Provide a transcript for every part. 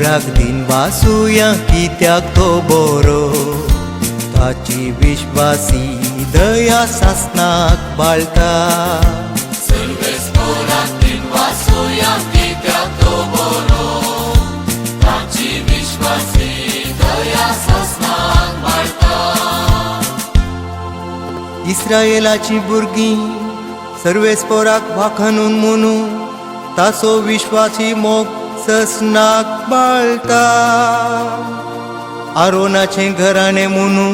इस्रायेलाक दिन वासुया कित्याक तो बरो ताची विश्वासी दया सासनाक बाळटा सर्वेस्पराक दिन वासुया कित्याक तो बरो ताची विश्वासी दया सासनाक बाळटा इस्रायेलाची भुरगीं सर्वेस्पराक वाखाणून म्हणू ताचो विश्वासी मोग ससनाक बाळटा आरोनाचे घराणे म्हणू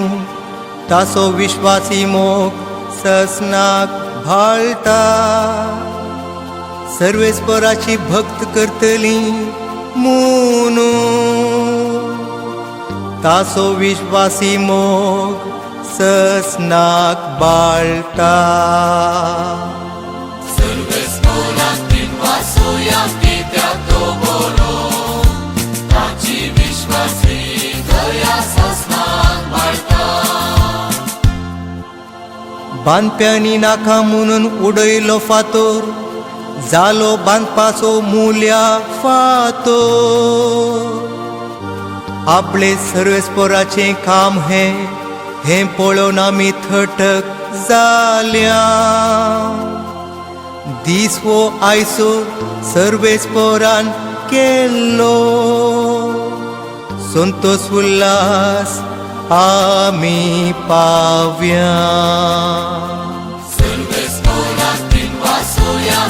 ताचो विश्वासी मोग ससनाक भाळटा सर्वेस्पराची भक्त करतली म्हणू ताचो विश्वासी मोग ससनाक बाळटा सर्वेस्पराक दिन वासुया कित्याक तो बरो ताची विश्वासी दया सासनाक बाळटा बांदप्यांनी नाका म्हणून उडयलो फातोर जालो बांदपाचो मूल्या फातोर आपले सर्वेस्पराचें काम हे पळोवन आमी थटक जाल्या दीस वो आयसो सर्वेस्परान केल्लो संतोष उल्हास आमी पावया सर्वेस्पराक दिन वासुया